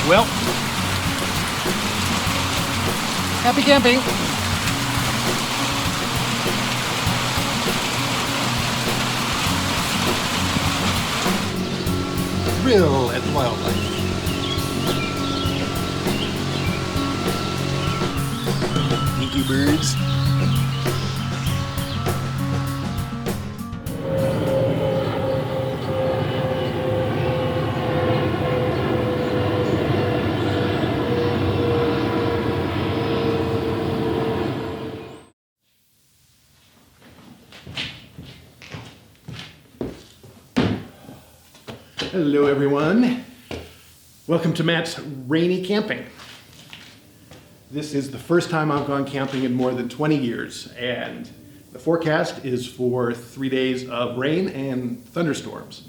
Well, happy camping. Thrill at wildlife. Thank you, birds. Hello everyone. Welcome to Matt's Rainy Camping. This is the first time I've gone camping in more than 20 years, and the forecast is for 3 days of rain and thunderstorms.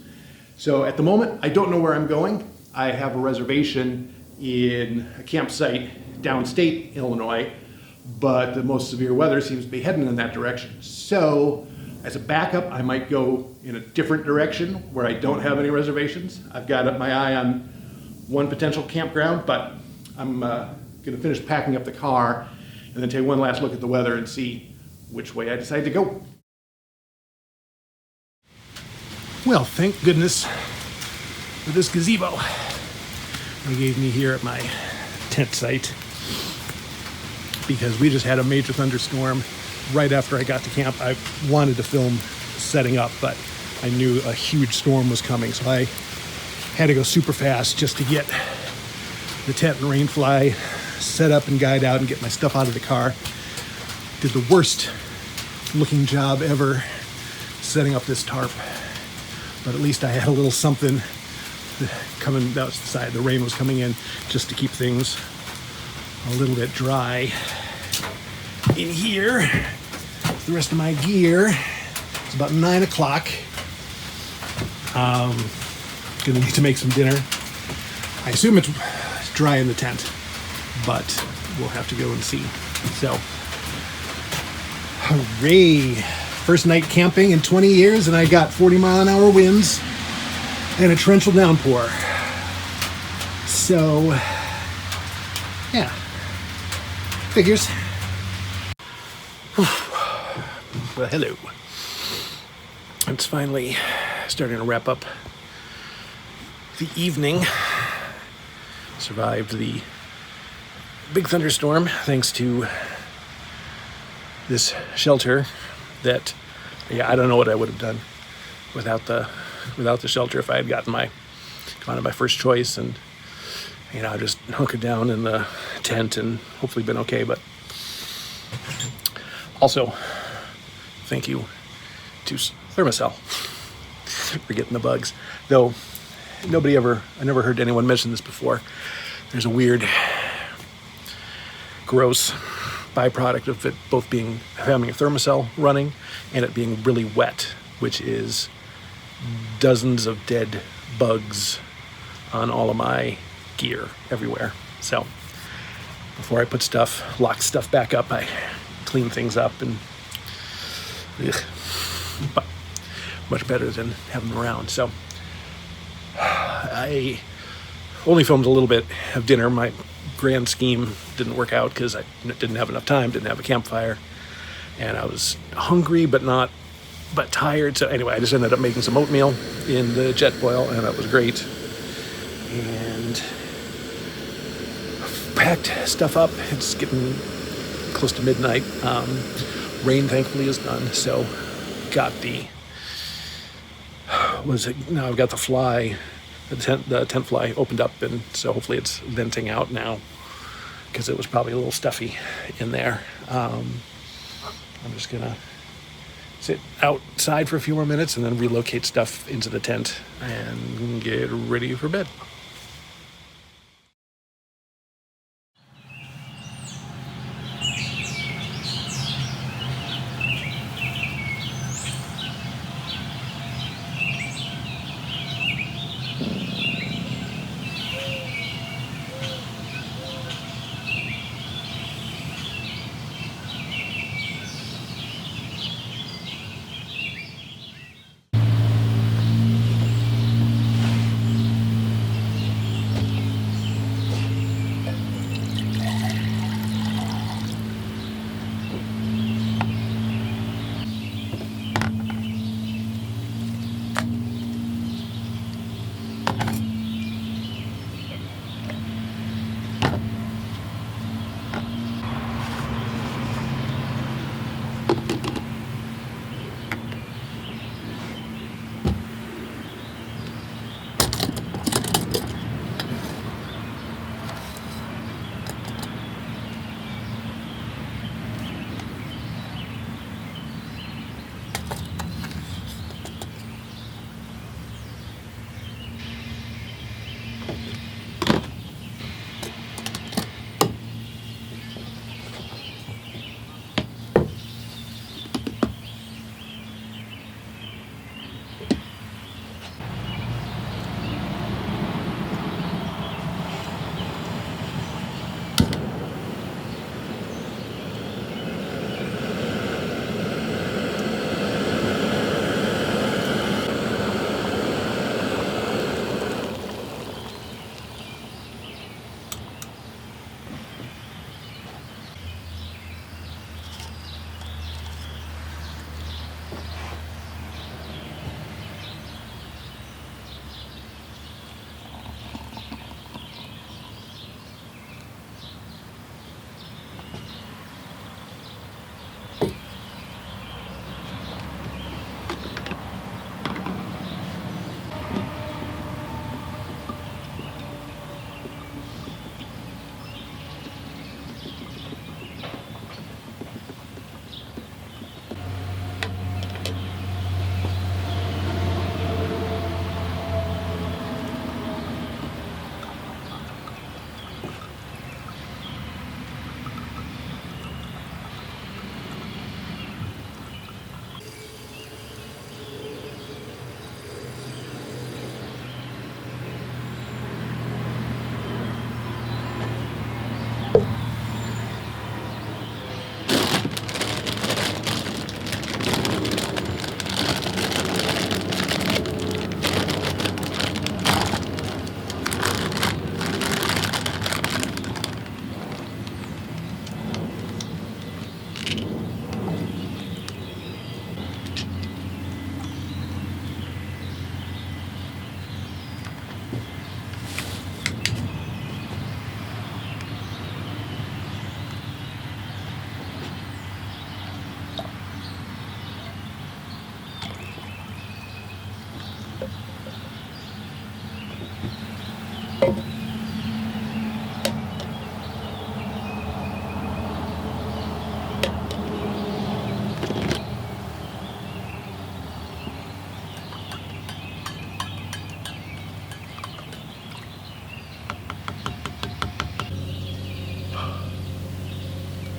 So at the moment, I don't know where I'm going. I have a reservation in a campsite downstate Illinois, but the most severe weather seems to be heading in that direction. So as a backup, I might go in a different direction where I don't have any reservations. I've got my eye on one potential campground, but I'm going to finish packing up the car and then take one last look at the weather and see which way I decide to go. Well, thank goodness for this gazebo they gave me here at my tent site, because we just had a major thunderstorm right after I got to camp. I wanted to film setting up, but I knew a huge storm was coming, so I had to go super fast just to get the tent and rain fly set up and guide out and get my stuff out of the car. Did the worst looking job ever setting up this tarp, but at least I had a little something coming. That was the side the rain was coming in, just to keep things a little bit dry in here. The rest of my gear. It's about 9 o'clock. Gonna need to make some dinner. I assume it's dry in the tent, but we'll have to go and see. So, hooray! First night camping in 20 years, and I got 40-mile-an-hour winds and a torrential downpour. So, yeah, figures. Well, hello. It's finally starting to wrap up the evening. Survived the big thunderstorm thanks to this shelter that, I don't know what I would have done without the shelter if I had gone to my first choice and just hunkered down in the tent and hopefully been okay. But also, thank you to Thermacell for getting the bugs. Though I never heard anyone mention this before. There's a weird, gross byproduct of it both having a Thermacell running and it being really wet, which is dozens of dead bugs on all of my gear everywhere. So before I lock stuff back up, I clean things up and but much better than having them around. So I only filmed a little bit of dinner. My grand scheme didn't work out because I didn't have enough time, didn't have a campfire, and I was hungry but tired. So anyway, I just ended up making some oatmeal in the jet boil, and that was great. And packed stuff up. It's getting close to midnight. Rain thankfully is done, so now I've got the fly, the tent fly opened up, and so hopefully it's venting out now because it was probably a little stuffy in there. I'm just gonna sit outside for a few more minutes and then relocate stuff into the tent and get ready for bed.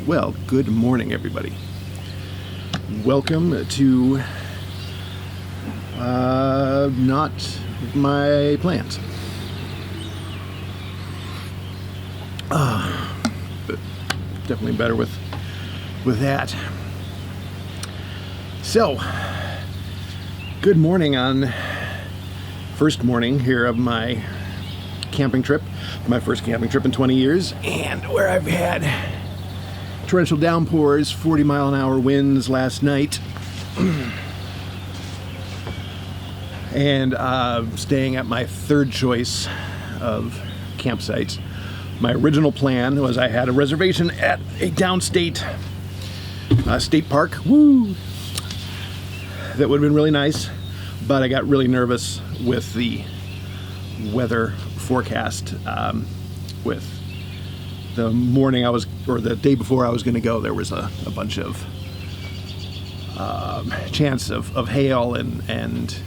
Well, good morning, everybody. Welcome to not my plans. But definitely better with that. So, good morning on first morning here of my camping trip, my first camping trip in 20 years, and where I've had torrential downpours, 40-mile-an-hour winds last night, and staying at my third choice of campsites. My original plan was I had a reservation at a downstate state park. Woo! That would have been really nice, but I got really nervous with the weather forecast. With the morning the day before I was going to go, there was a bunch of chance of hail and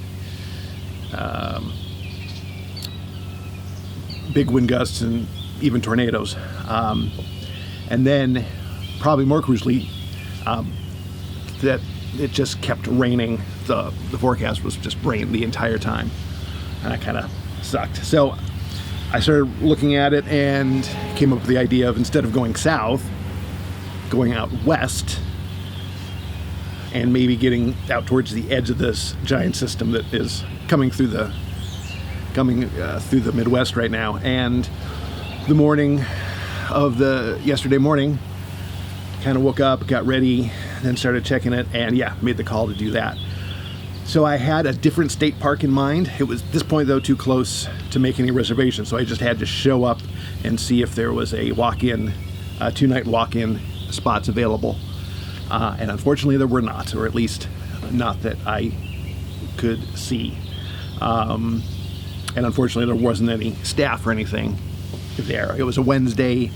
big wind gusts and even tornadoes. And then, probably more crucially, that it just kept raining. The forecast was just rain the entire time, and that kind of sucked. So I started looking at it and came up with the idea of, instead of going south, going out west and maybe getting out towards the edge of this giant system that is coming through the Midwest right now. And the morning of yesterday morning, kind of woke up, got ready, then started checking it, and made the call to do that. So I had a different state park in mind. It was, at this point though, too close to make any reservations, so I just had to show up and see if there was a walk-in, 2-night walk-in spots available. And unfortunately there were not, or at least not that I could see. And unfortunately there wasn't any staff or anything there. It was a Wednesday,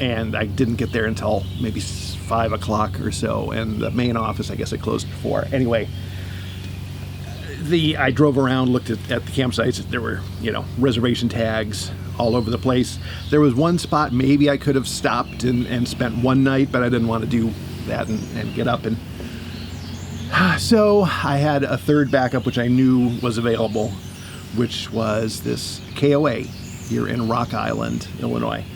and I didn't get there until maybe 5 o'clock or so, and the main office, I guess, it closed before. Anyway, I drove around, looked at the campsites. There were, reservation tags all over the place. There was one spot maybe I could have stopped and spent one night, but I didn't want to do that and get up. And so I had a third backup, which I knew was available, which was this KOA here in Rock Island, Illinois,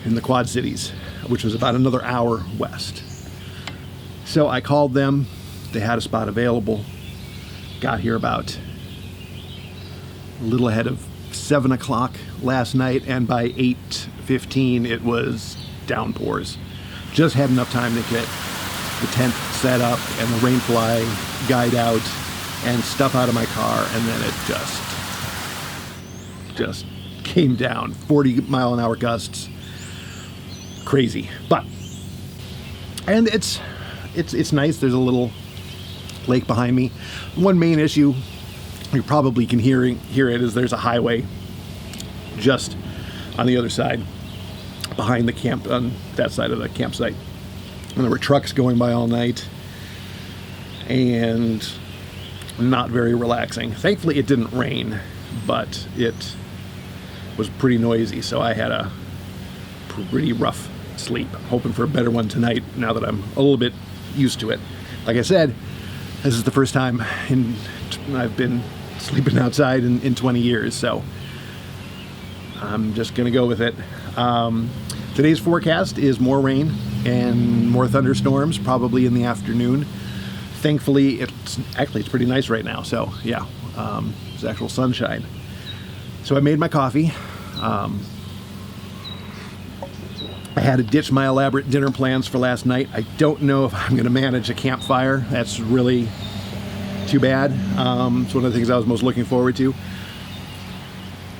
in the Quad Cities, which was about another hour west. So I called them. They had a spot available. Got here about a little ahead of 7 o'clock last night, and by 8:15 it was downpours. Just had enough time to get the tent set up and the rainfly guide out and stuff out of my car, and then it just came down. 40-mile-an-hour gusts. Crazy. And it's nice. There's a little lake behind me. One main issue, you probably can hear it, is there's a highway just on the other side, behind the camp, on that side of the campsite. And there were trucks going by all night, and not very relaxing. Thankfully it didn't rain, but it was pretty noisy, so I had a pretty rough sleep. Hoping for a better one tonight, now that I'm a little bit used to it. Like I said, this is the first time I've been sleeping outside in 20 years, so I'm just gonna go with it. Today's forecast is more rain and more thunderstorms, probably in the afternoon. Thankfully, it's pretty nice right now, so it's actual sunshine. So I made my coffee. I had to ditch my elaborate dinner plans for last night. I don't know if I'm going to manage a campfire. That's really too bad. It's one of the things I was most looking forward to.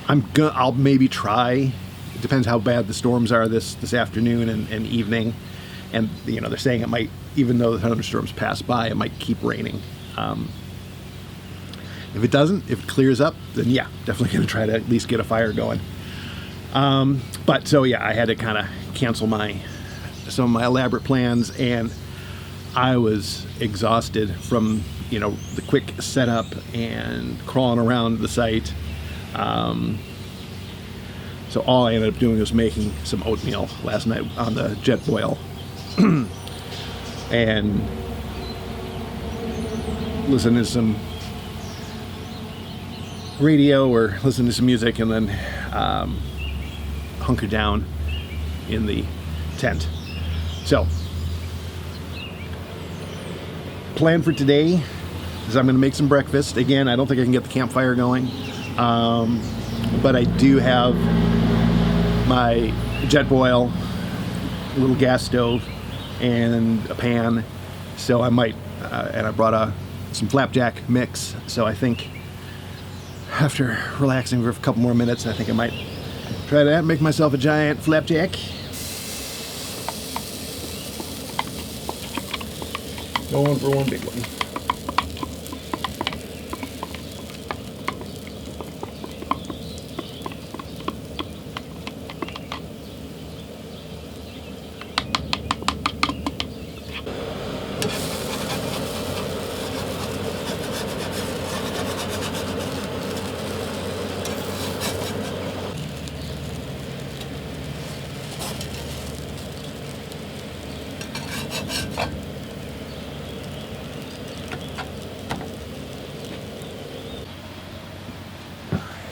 I'll maybe try. It depends how bad the storms are this afternoon and evening. And they're saying it might, even though the thunderstorms pass by, it might keep raining. If it clears up, then definitely going to try to at least get a fire going. I had to kind of cancel some of my elaborate plans, and I was exhausted from the quick setup and crawling around the site. So all I ended up doing was making some oatmeal last night on the jet boil. And listen to some radio or listen to some music, and then hunker down in the tent. So, plan for today is I'm going to make some breakfast. Again, I don't think I can get the campfire going, but I do have my jet boil, a little gas stove, and a pan. So I might, and I brought some flapjack mix. So I think after relaxing for a couple more minutes, I think I might try to make myself a giant flapjack. Going for one big one.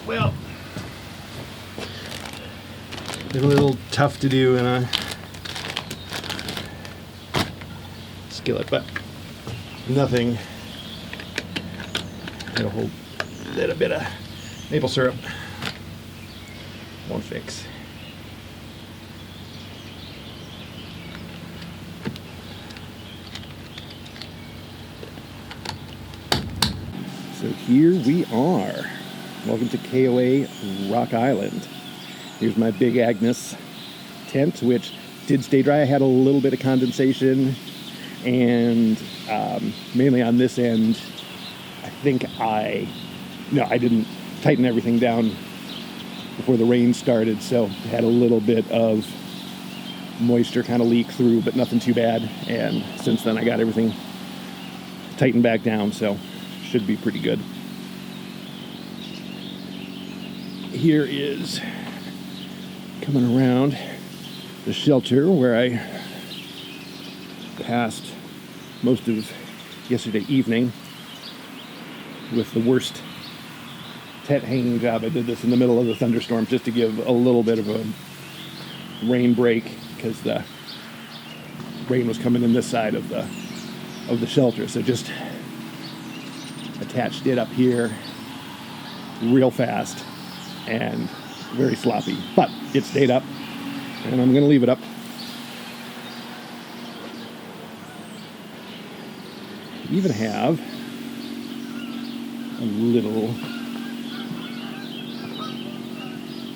Well, it's a little tough to do in a skillet, but nothing. Got a whole little bit of maple syrup. Won't fix. So here we are. Welcome to KOA Rock Island. Here's my Big Agnes tent, which did stay dry. I had a little bit of condensation, and mainly on this end, I think I didn't tighten everything down before the rain started, so I had a little bit of moisture kind of leak through, but nothing too bad. And since then, I got everything tightened back down, so should be pretty good. Here is coming around the shelter where I passed most of yesterday evening with the worst tent hanging job. I did this in the middle of the thunderstorm just to give a little bit of a rain break, because the rain was coming in this side of the shelter. So just attached it up here real fast and very sloppy, but it stayed up, and I'm going to leave it up. We even have a little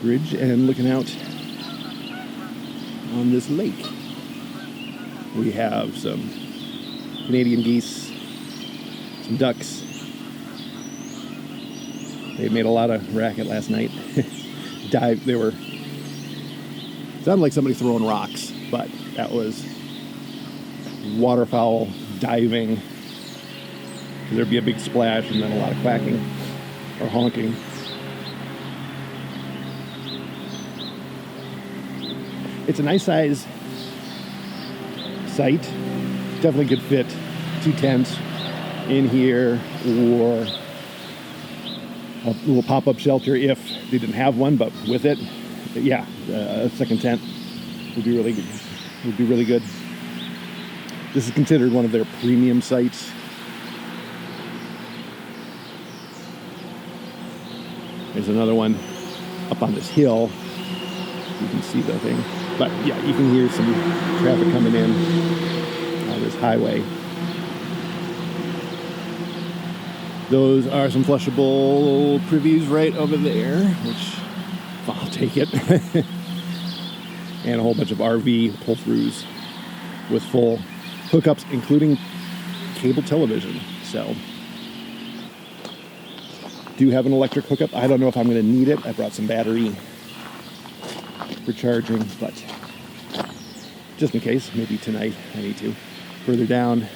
bridge and looking out on this lake. We have some Canadian geese, some ducks. They made a lot of racket last night. They were, sounded like somebody throwing rocks, but that was waterfowl diving. There'd be a big splash and then a lot of quacking or honking. It's a nice size site. Definitely could fit 2 tents in here, or a little pop-up shelter if they didn't have one, but with it, yeah, a second tent would be really good. Would be really good. This is considered one of their premium sites. There's another one up on this hill. You can see the thing, but yeah, you can hear some traffic coming in on this highway. Those are some flushable privies right over there, which I'll take it. And a whole bunch of RV pull-throughs with full hookups, including cable television. So, do have an electric hookup. I don't know if I'm going to need it. I brought some battery for charging, but just in case, maybe tonight I need to. Further down,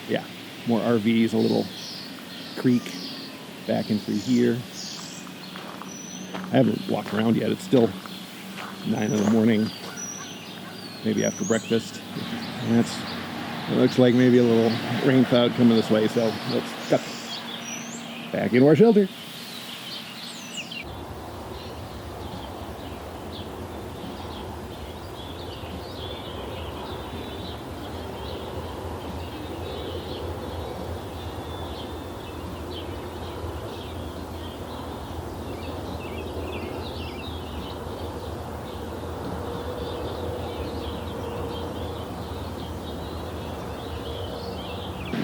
yeah, more RVs, a little creek back in through here. I haven't walked around yet. It's still 9 in the morning, maybe after breakfast. And it looks like maybe a little rain cloud coming this way, so let's duck back into our shelter.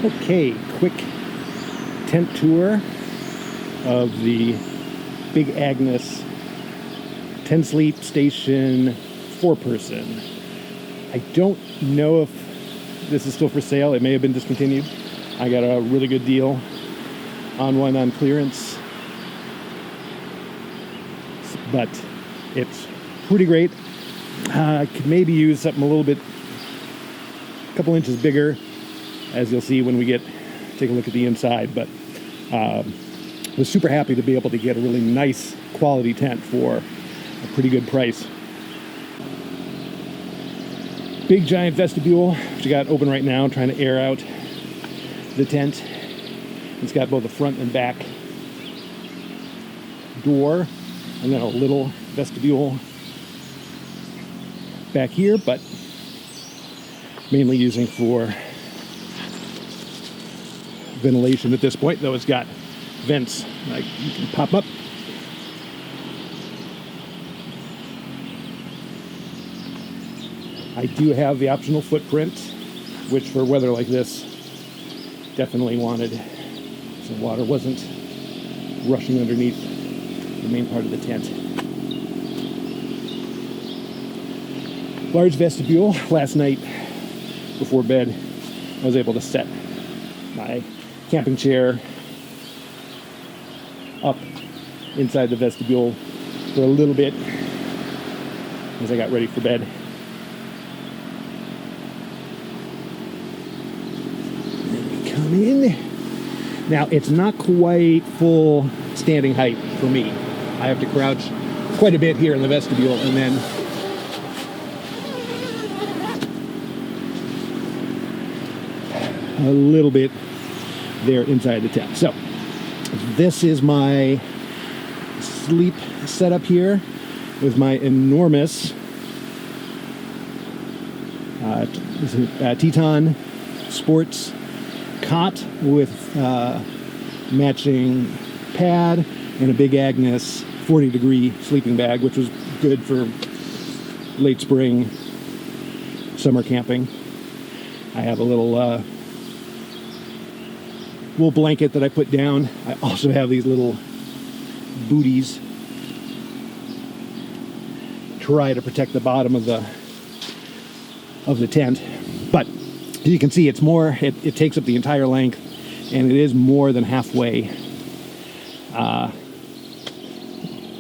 Okay, quick tent tour of the Big Agnes 10 sleep station 4-person. I don't know if this is still for sale. It may have been discontinued. I got a really good deal on one on clearance, but it's pretty great. I could maybe use something a little bit, a couple inches bigger, as you'll see when we take a look at the inside. But was super happy to be able to get a really nice quality tent for a pretty good price. Big giant vestibule, which I got open right now, trying to air out the tent. It's got both a front and back door, and then a little vestibule back here, but mainly using for ventilation at this point, though it's got vents like you can pop up. I do have the optional footprint, which for weather like this definitely wanted, so water wasn't rushing underneath the main part of the tent. Large vestibule. Last night before bed I was able to set my camping chair up inside the vestibule for a little bit as I got ready for bed. Then we come in. Now it's not quite full standing height for me. I have to crouch quite a bit here in the vestibule and then a little bit there inside the tent. So this is my sleep setup here with my enormous Teton Sports cot with matching pad and a Big Agnes 40-degree sleeping bag, which was good for late spring, summer camping. I have a little wool blanket that I put down. I also have these little booties to try to protect the bottom of the tent. But as you can see, it's more, it takes up the entire length, and it is more than halfway,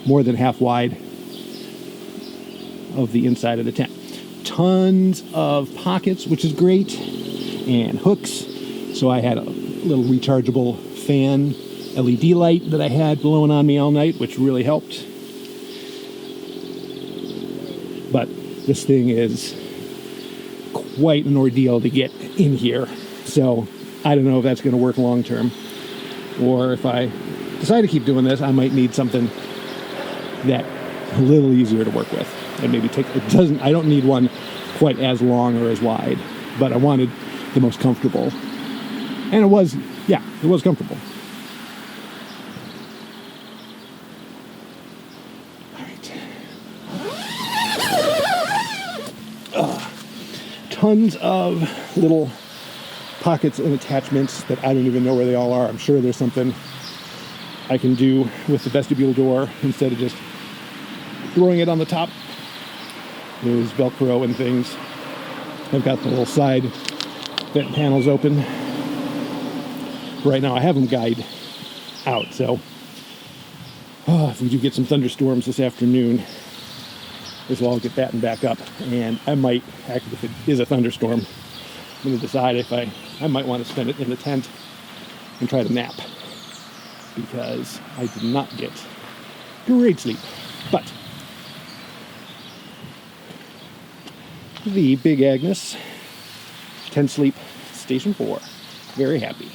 more than half wide of the inside of the tent. Tons of pockets, which is great, and hooks. So I had a little rechargeable fan LED light that I had blowing on me all night, which really helped. But this thing is quite an ordeal to get in here, so I don't know if that's going to work long term, or if I decide to keep doing this, I might need something that a little easier to work with and maybe I don't need one quite as long or as wide, but I wanted the most comfortable. And it was comfortable. All right. Tons of little pockets and attachments that I don't even know where they all are. I'm sure there's something I can do with the vestibule door instead of just throwing it on the top. There's Velcro and things. I've got the little side vent panels open. Right now I have them guyed out, so if we do get some thunderstorms this afternoon, this will all get battened back up, and I might, actually, if it is a thunderstorm, I'm going to decide if I might want to spend it in the tent and try to nap, because I did not get great sleep. But the Big Agnes, 10 sleep, station 4, very happy.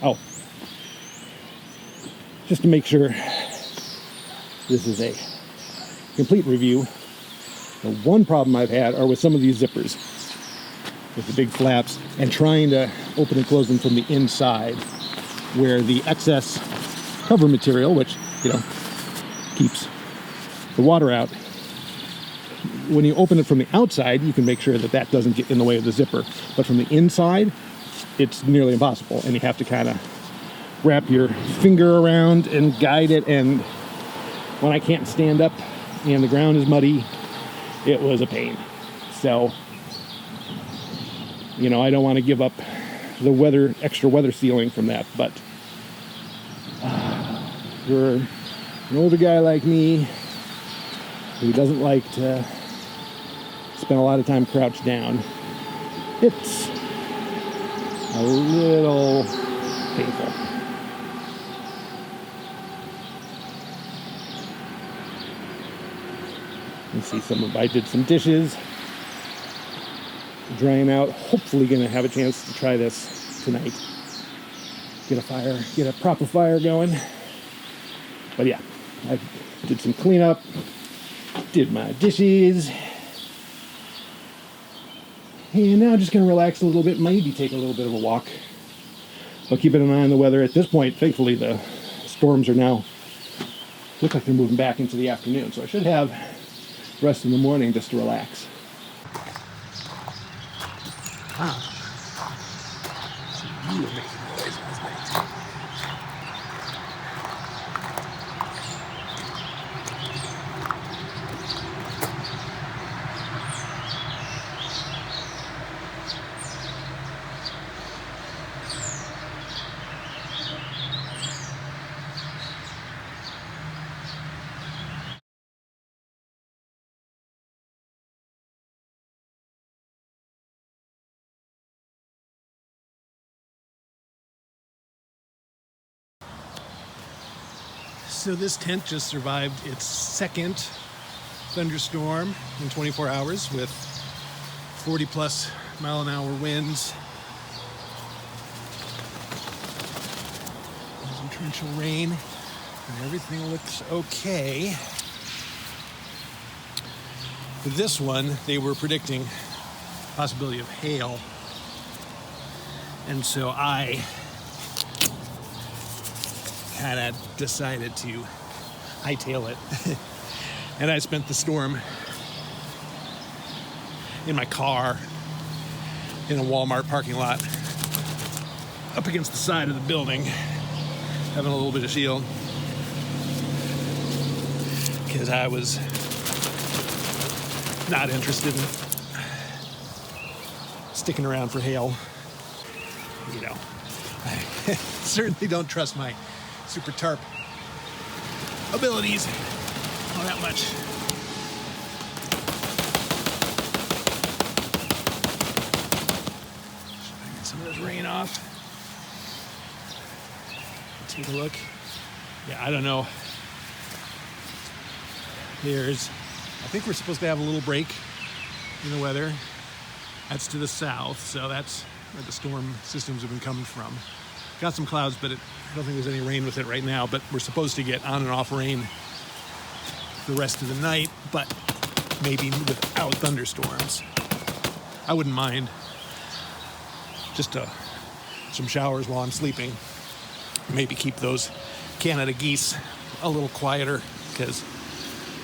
Oh, just to make sure this is a complete review, the one problem I've had are with some of these zippers with the big flaps and trying to open and close them from the inside, where the excess cover material, which, keeps the water out, when you open it from the outside, you can make sure that that doesn't get in the way of the zipper. But from the inside, it's nearly impossible, and you have to kind of wrap your finger around and guide it. And when I can't stand up and the ground is muddy, it was a pain. So, I don't want to give up the extra weather sealing from that. But for an older guy like me who doesn't like to spend a lot of time crouched down, it's a little painful. You see I did some dishes, drying out. Hopefully gonna have a chance to try this tonight. Get a proper fire going. But yeah, I did some cleanup, did my dishes, and now I'm just gonna relax a little bit, maybe take a little bit of a walk. I'll keep an eye on the weather. At this point, thankfully, the storms are now, look like they're moving back into the afternoon, so I should have the rest of the morning just to relax. So this tent just survived its second thunderstorm in 24 hours with 40+ mile an hour winds. Some torrential rain, and everything looks okay. For this one, they were predicting possibility of hail, and so I kind of decided to hightail it. And I spent the storm in my car in a Walmart parking lot up against the side of the building, having a little bit of shield, because I was not interested in sticking around for hail. I certainly don't trust my super tarp abilities all that much. Get some of this rain off. Take a look. Yeah, I don't know. I think we're supposed to have a little break in the weather. That's to the south, so that's where the storm systems have been coming from. Got some clouds, but I don't think there's any rain with it right now, but we're supposed to get on and off rain the rest of the night, but maybe without thunderstorms. I wouldn't mind just some showers while I'm sleeping. Maybe keep those Canada Geese a little quieter, because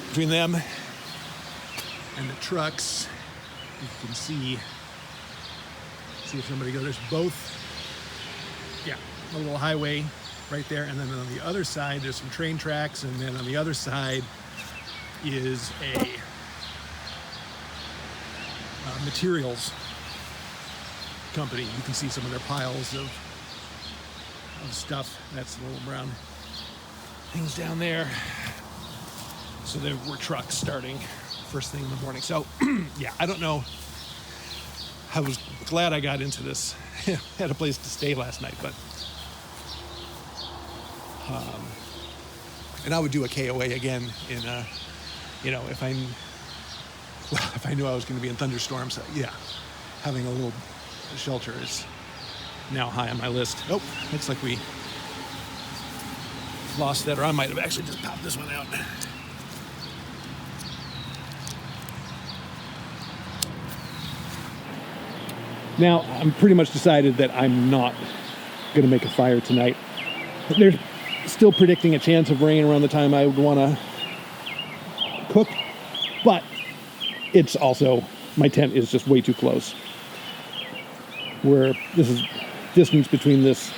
between them and the trucks, you can see if somebody goes, there's both. Yeah, a little highway right there, and then on the other side there's some train tracks, and then on the other side is a materials company. You can see some of their piles of stuff. That's the little brown things down there. So there were trucks starting first thing in the morning. So yeah, I don't know. I was glad I got into this. Had a place to stay last night, but And I would do a KOA again in, if I knew I was going to be in thunderstorms. Yeah, having a little shelter is now high on my list. Oh, looks like we lost that, or I might have actually just popped this one out. Now, I'm pretty much decided that I'm not going to make a fire tonight. They're still predicting a chance of rain around the time I would want to cook, but it's also, my tent is just way too close. This is distance between this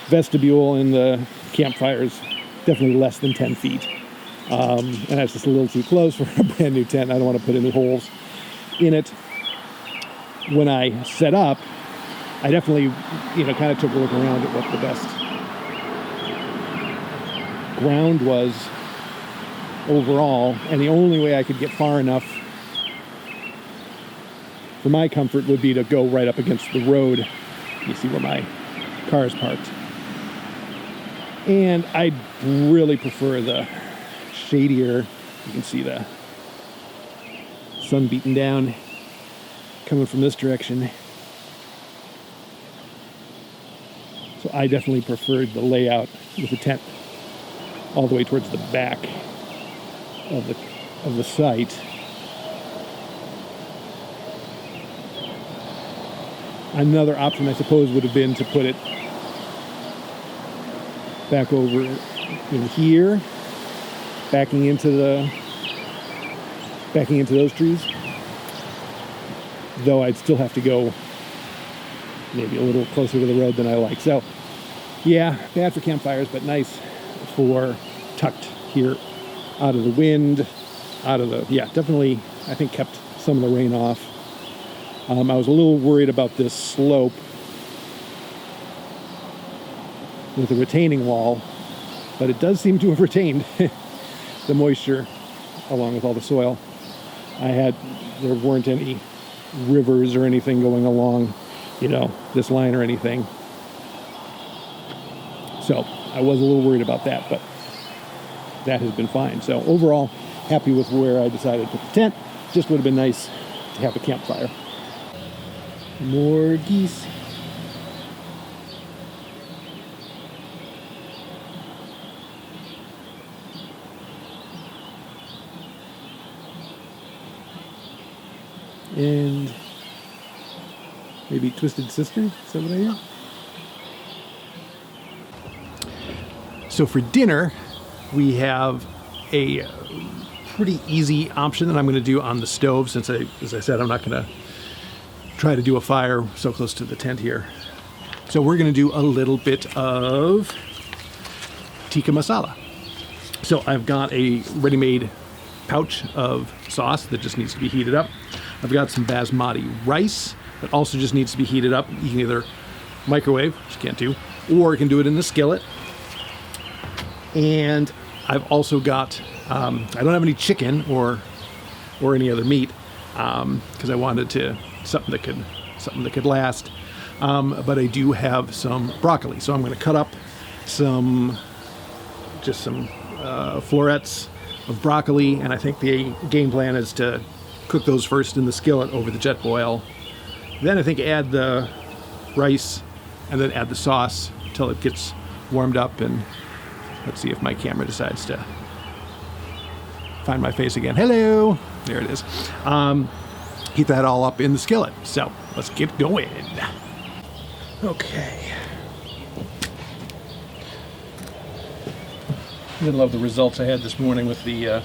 vestibule and the campfire is definitely less than 10 feet. And that's just a little too close for a brand new tent. I don't want to put any holes in it. When I set up, I definitely, kind of took a look around at what the best ground was overall, and the only way I could get far enough for my comfort would be to go right up against the road. You see where my car is parked. And I really prefer the shadier, you can see the sun beating down coming from this direction. So I definitely preferred the layout with the tent all the way towards the back of the site. Another option, I suppose, would have been to put it back over in here, backing into those trees. Though I'd still have to go maybe a little closer to the road than I like. So, yeah, bad for campfires, but nice for tucked here, out of the wind, definitely, I think kept some of the rain off. I was a little worried about this slope with the retaining wall, but it does seem to have retained the moisture along with all the soil. There weren't any rivers or anything going along, this line or anything. So I was a little worried about that, but that has been fine. So overall, happy with where I decided to put the tent. Just would have been nice to have a campfire. More geese. And maybe Twisted Sister, is that what I hear? So for dinner, we have a pretty easy option that I'm going to do on the stove, since as I said, I'm not going to try to do a fire so close to the tent here. So we're going to do a little bit of tikka masala. So I've got a ready-made pouch of sauce that just needs to be heated up. I've got some basmati rice that also just needs to be heated up. You can either microwave, which you can't do, or you can do it in the skillet. And I've also got, I don't have any chicken or any other meat, because I wanted something that could last. But I do have some broccoli, so I'm going to cut up some florets of broccoli, and I think the game plan is to cook those first in the skillet over the jet boil. Then I think add the rice and then add the sauce until it gets warmed up. And let's see if my camera decides to find my face again. Hello! There it is. Heat that all up in the skillet. So let's get going. Okay. I love the results I had this morning with the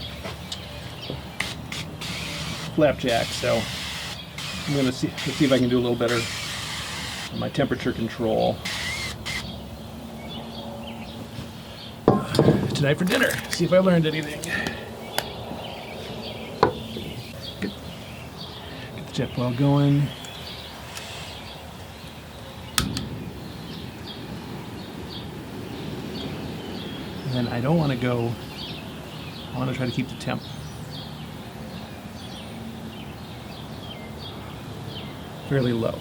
flapjacks, so I'm going to see if I can do a little better on my temperature control tonight for dinner. See if I learned anything. Get the jet boil going. And then I don't want to go, I want to try to keep the temp fairly low.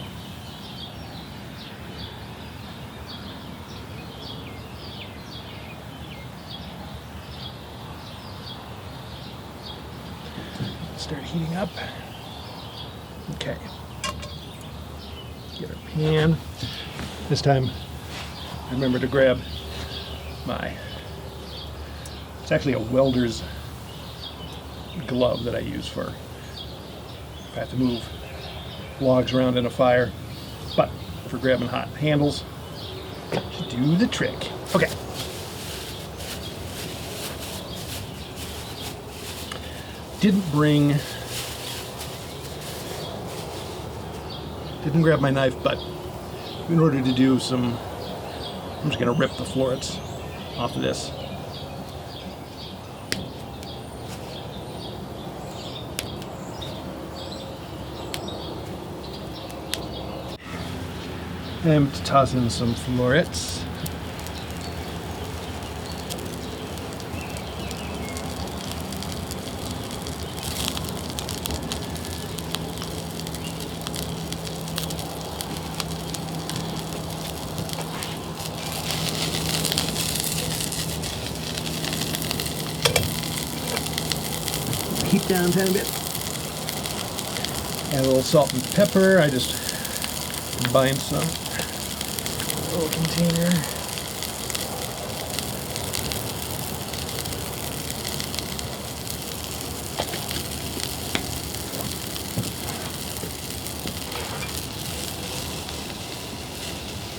start heating up. Okay. Get our pan. This time, remember to grab it's actually a welder's glove that I use for if I have to move logs around in a fire. But for grabbing hot handles, should do the trick. Okay. Didn't grab my knife, but in order to do I'm just gonna rip the florets off of this. And to toss in some florets. Heat down a tiny bit. Add a little salt and pepper. I just combine some. Little container.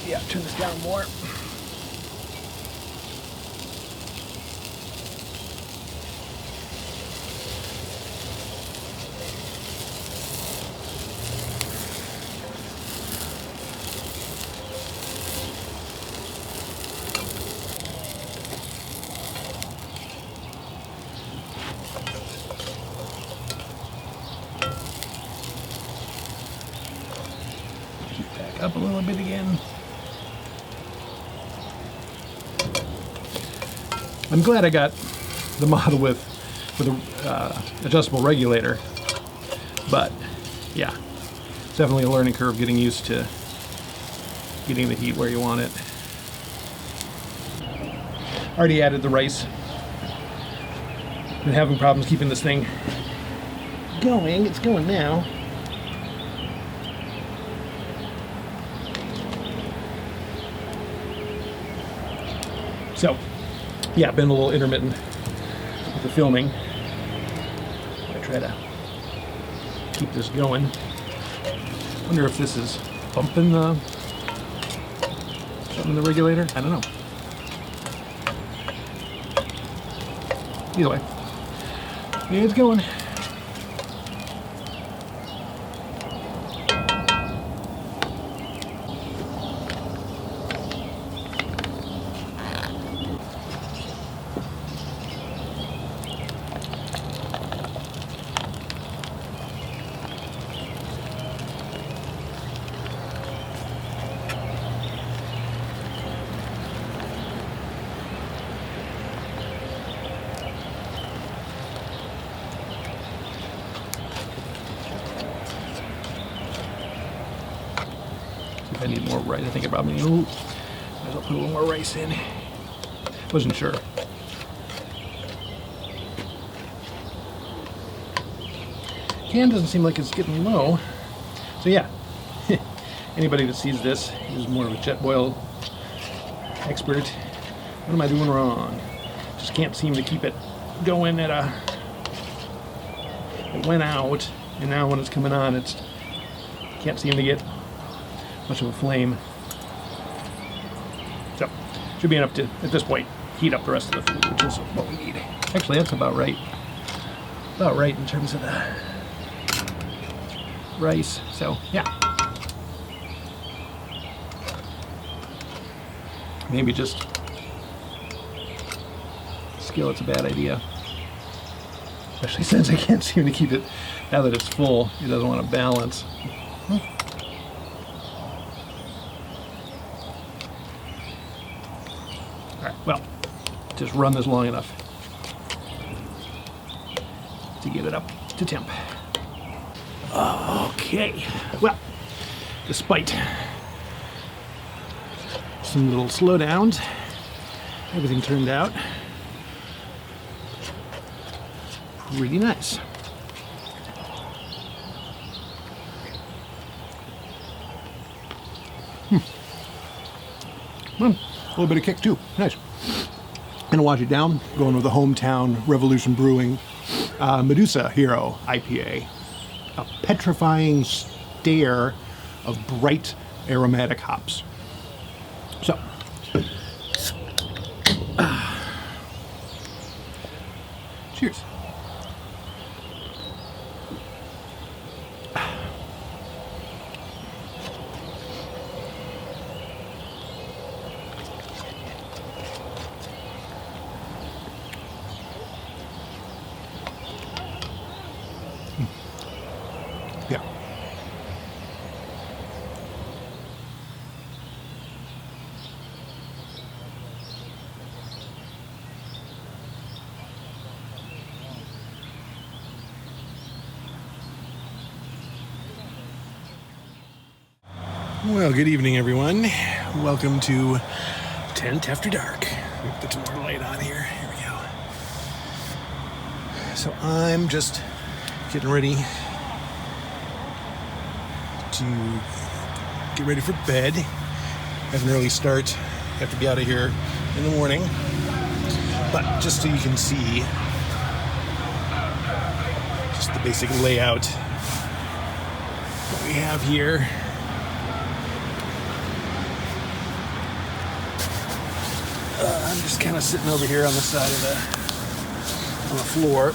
Yeah, turn this down more. Back up a little bit again. I'm glad I got the model with a adjustable regulator, but yeah, it's definitely a learning curve getting used to getting the heat where you want it. Already added the rice. Been having problems keeping this thing going. It's going now. So, yeah, been a little intermittent with the filming. I try to keep this going. Wonder if this is bumping something in the regulator. I don't know. Either way, it's going. I need more rice. I think I probably need, might as well put a little more rice in. Wasn't sure. Can doesn't seem like it's getting low. So yeah, anybody that sees this is more of a jet boil expert. What am I doing wrong? Just can't seem to keep it going at a... It went out, and now when it's coming on, it's can't seem to get much of a flame. So, should be enough to, at this point, heat up the rest of the food, which is what we need. Actually, that's about right. About right in terms of the rice. So, yeah. Maybe just skillet's a bad idea. Especially since I can't seem to keep it, now that it's full, it doesn't want to balance. Alright, well, just run this long enough to get it up to temp. Okay, well, despite some little slowdowns, everything turned out pretty nice. Well, a little bit of kick too. Nice. Gonna wash it down. Going with the Hometown Revolution Brewing Medusa Hero IPA. A petrifying stare of bright aromatic hops. So, cheers. Yeah. Well, good evening, everyone. Welcome to Tent After Dark. We'll put some more light on here. Here we go. So I'm just getting ready to get ready for bed. Have an early start. Have to be out of here in the morning. But just so you can see just the basic layout that we have here. I'm just kind of sitting over here on the side of the floor.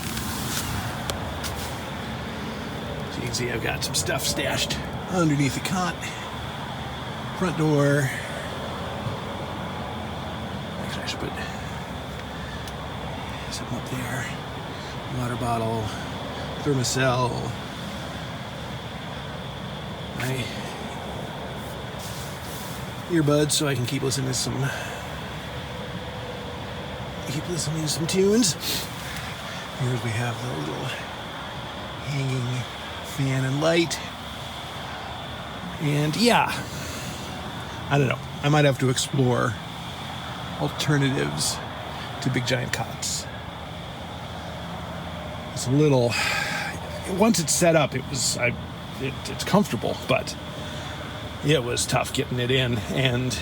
So you can see I've got some stuff stashed underneath the cot. Front door. Actually, I should put something up there. Water bottle, thermocell. My earbuds so I can keep listening to some tunes. Here we have the little hanging fan and light. And yeah, I don't know. I might have to explore alternatives to big giant cots. It's a little. Once it's set up, it's comfortable, but it was tough getting it in. And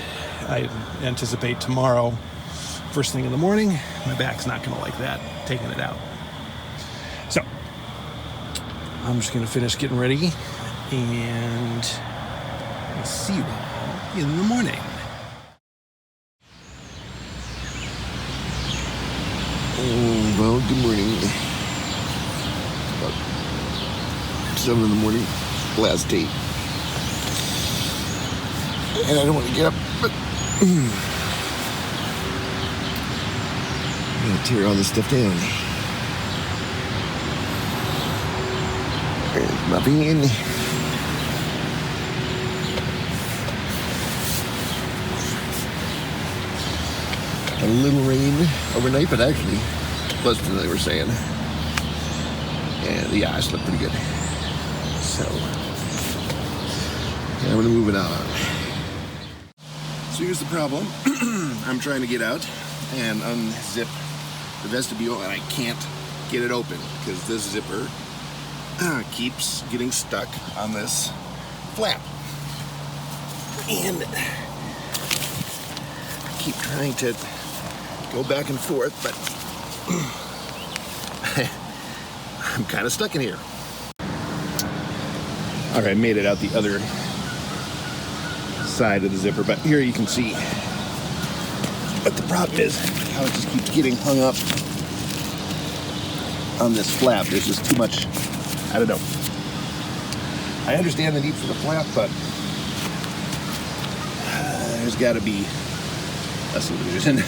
I anticipate tomorrow, first thing in the morning, my back's not going to like that, taking it out. So, I'm just going to finish getting ready, and I'll see you all in the morning. Oh, well, good morning. About 7 in the morning, last date. And I don't want to get up, but I'm going to tear all this stuff down. There's my van. A little rain overnight, but actually less than they were saying. And yeah, I slept pretty good. So, yeah, I'm going to move it out. So here's the problem. I'm trying to get out and unzip the vestibule, and I can't get it open because this zipper keeps getting stuck on this flap. And I keep trying to go back and forth, but I'm kind of stuck in here. All right, I made it out the other side of the zipper, but here you can see what the problem is, how it just keeps getting hung up on this flap. There's just too much, I don't know. I understand the need for the flap, but there's got to be a solution.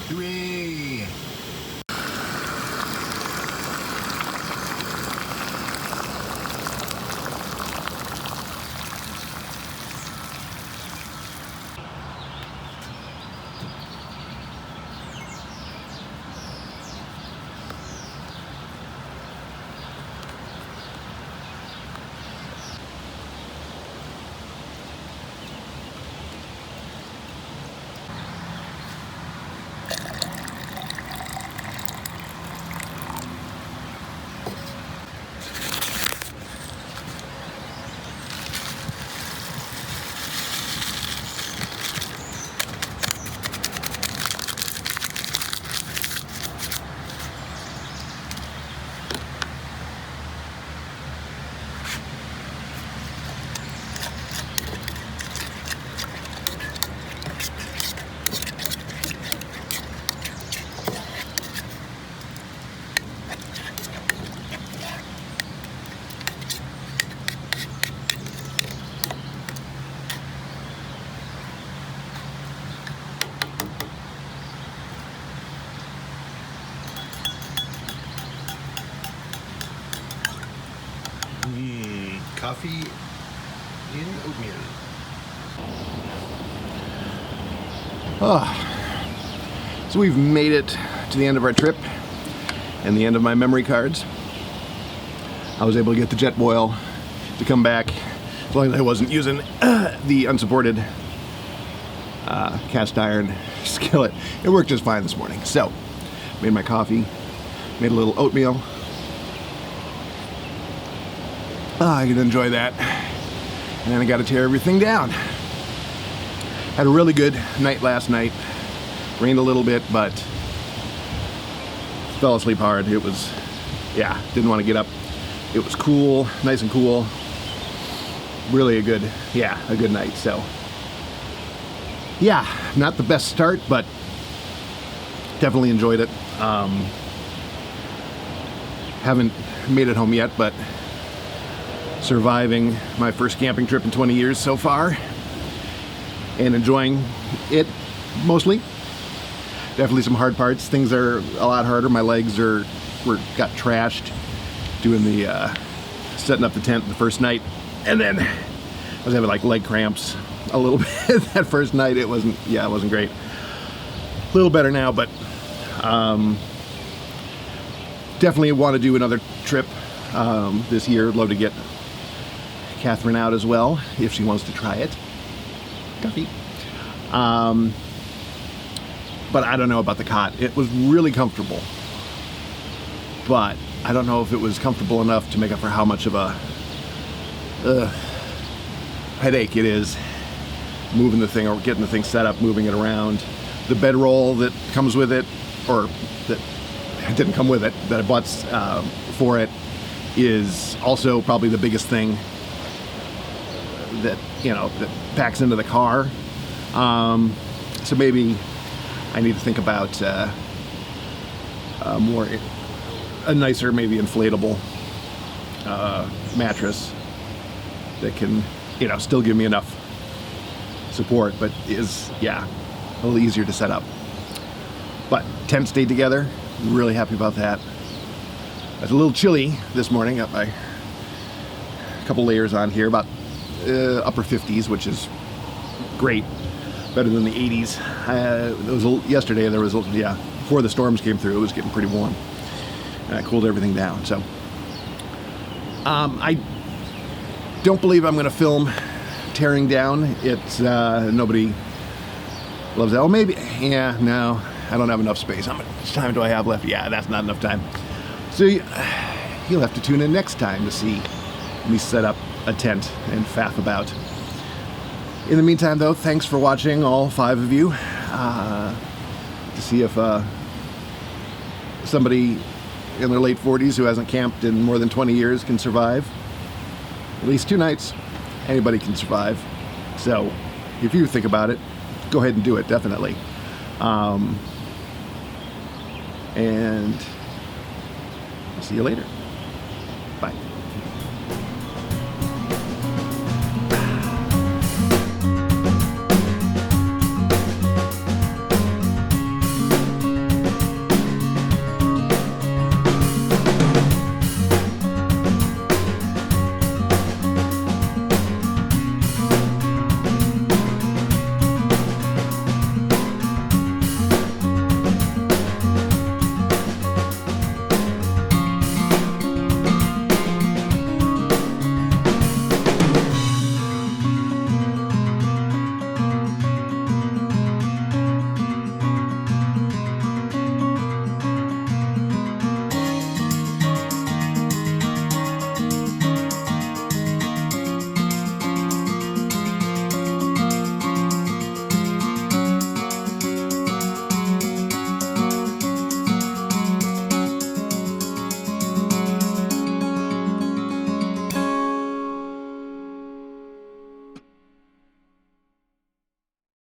Hooray! coffee in oatmeal. So we've made it to the end of our trip and the end of my memory cards. I was able to get the jet boil to come back as long as I wasn't using the unsupported cast iron skillet. It worked just fine this morning. So, made my coffee, made a little oatmeal. I can enjoy that. And then I got to tear everything down. Had a really good night last night. Rained a little bit, but fell asleep hard. It was, didn't want to get up. It was cool, nice and cool. Really a good night. So, not the best start, but definitely enjoyed it. Haven't made it home yet, but surviving my first camping trip in 20 years so far and enjoying it mostly. Definitely some hard parts. Things are a lot harder. My legs got trashed doing the setting up the tent the first night, and then I was having like leg cramps a little bit that first night. It wasn't great. A little better now, but definitely want to do another trip this year. I'd love to get Catherine out as well if she wants to try it. Coffee. But I don't know about the cot. It was really comfortable, but I don't know if it was comfortable enough to make up for how much of a headache it is moving the thing or getting the thing set up, moving it around. The bedroll that comes with it, or that didn't come with it, that I bought for it, is also probably the biggest thing that packs into the car. So maybe I need to think about a nicer, maybe inflatable mattress that can, still give me enough support, but is, a little easier to set up. But tent stayed together. Really happy about that. It's a little chilly this morning. Got my couple layers on here, about upper 50s, which is great. Better than the 80s. Yesterday there was, before the storms came through, it was getting pretty warm. And I cooled everything down. So I don't believe I'm going to film tearing down. It's nobody loves that. Oh, maybe. No, I don't have enough space. How much time do I have left? That's not enough time. So you'll have to tune in next time to see me set up a tent and faff about. In the meantime, though, thanks for watching, all 5 of you. To see if somebody in their late 40s who hasn't camped in more than 20 years can survive at least 2 nights. Anybody can survive. So if you think about it, go ahead and do it, definitely. And I'll see you later.